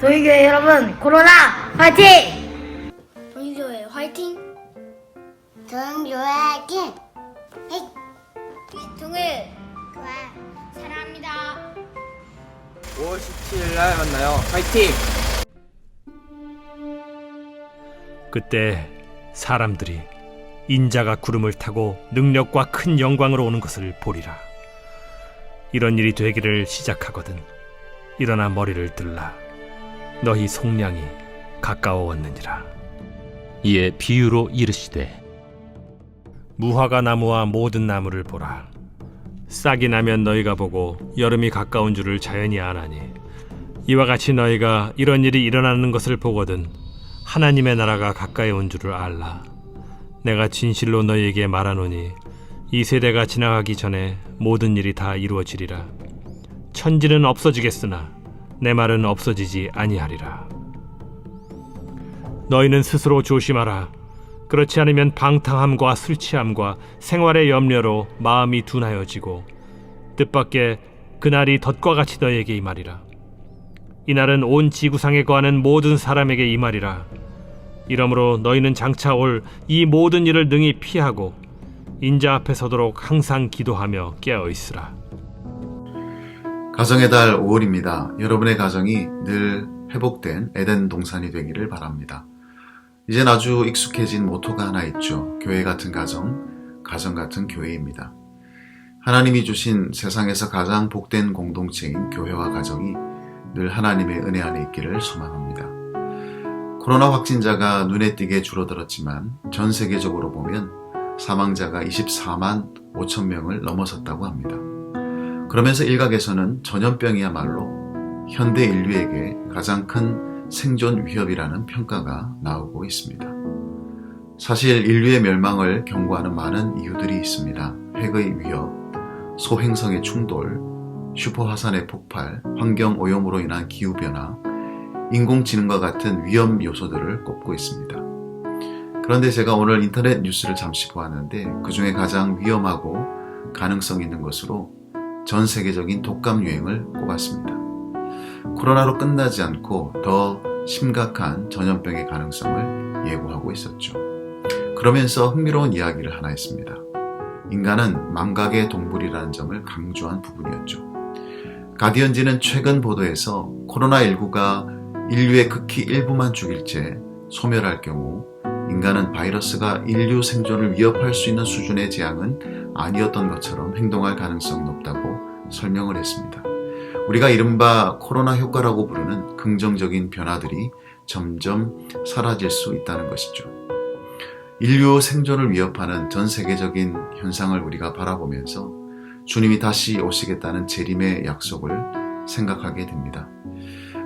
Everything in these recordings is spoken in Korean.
도의교회 여러분, 코로나 화이팅! 도의교회 화이팅! 도의교회 화이팅! 동일 교회 사랑합니다. 5월 17일 날 만나요. 화이팅! 그때 사람들이 인자가 구름을 타고 능력과 큰 영광으로 오는 것을 보리라. 이런 일이 되기를 시작하거든 일어나 머리를 들라. 너희 속량이 가까워왔느니라. 이에 비유로 이르시되 무화과 나무와 모든 나무를 보라. 싹이 나면 너희가 보고 여름이 가까운 줄을 자연히 아나니 이와 같이 너희가 이런 일이 일어나는 것을 보거든 하나님의 나라가 가까이 온 줄을 알라. 내가 진실로 너희에게 말하노니 이 세대가 지나가기 전에 모든 일이 다 이루어지리라. 천지는 없어지겠으나 내 말은 없어지지 아니하리라. 너희는 스스로 조심하라. 그렇지 않으면 방탕함과 술 취함과 생활의 염려로 마음이 둔하여지고 뜻밖의 그날이 덫과 같이 너희에게 임하리라. 이날은 온 지구상에 거하는 모든 사람에게 임하리라. 이러므로 너희는 장차 올 이 모든 일을 능히 피하고 인자 앞에 서도록 항상 기도하며 깨어있으라. 가정의 달 5월입니다. 여러분의 가정이 늘 회복된 에덴 동산이 되기를 바랍니다. 이젠 아주 익숙해진 모토가 하나 있죠. 교회 같은 가정, 가정 같은 교회입니다. 하나님이 주신 세상에서 가장 복된 공동체인 교회와 가정이 늘 하나님의 은혜 안에 있기를 소망합니다. 코로나 확진자가 눈에 띄게 줄어들었지만 전 세계적으로 보면 사망자가 24만 5천 명을 넘어섰다고 합니다. 그러면서 일각에서는 전염병이야말로 현대 인류에게 가장 큰 생존 위협이라는 평가가 나오고 있습니다. 사실 인류의 멸망을 경고하는 많은 이유들이 있습니다. 핵의 위협, 소행성의 충돌, 슈퍼화산의 폭발, 환경오염으로 인한 기후변화, 인공지능과 같은 위험 요소들을 꼽고 있습니다. 그런데 제가 오늘 인터넷 뉴스를 잠시 보았는데 그 중에 가장 위험하고 가능성 있는 것으로 전 세계적인 독감 유행을 꼽았습니다. 코로나로 끝나지 않고 더 심각한 전염병의 가능성을 예고하고 있었죠. 그러면서 흥미로운 이야기를 하나 했습니다. 인간은 망각의 동물이라는 점을 강조한 부분이었죠. 가디언지는 최근 보도에서 코로나19가 인류의 극히 일부만 죽일 채 소멸할 경우 인간은 바이러스가 인류 생존을 위협할 수 있는 수준의 재앙은 아니었던 것처럼 행동할 가능성이 높다고 설명을 했습니다. 우리가 이른바 코로나 효과라고 부르는 긍정적인 변화들이 점점 사라질 수 있다는 것이죠. 인류 생존을 위협하는 전 세계적인 현상을 우리가 바라보면서 주님이 다시 오시겠다는 재림의 약속을 생각하게 됩니다.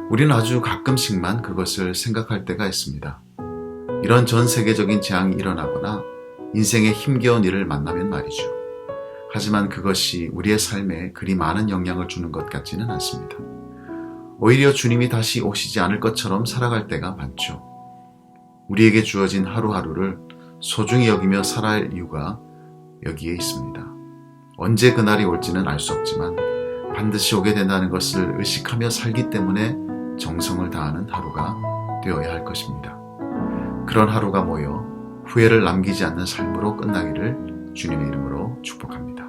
우리는 아주 가끔씩만 그것을 생각할 때가 있습니다. 이런 전 세계적인 재앙이 일어나거나 인생의 힘겨운 일을 만나면 말이죠. 하지만 그것이 우리의 삶에 그리 많은 영향을 주는 것 같지는 않습니다. 오히려 주님이 다시 오시지 않을 것처럼 살아갈 때가 많죠. 우리에게 주어진 하루하루를 소중히 여기며 살아야 할 이유가 여기에 있습니다. 언제 그날이 올지는 알 수 없지만 반드시 오게 된다는 것을 의식하며 살기 때문에 정성을 다하는 하루가 되어야 할 것입니다. 그런 하루가 모여 후회를 남기지 않는 삶으로 끝나기를 주님의 이름으로 축복합니다.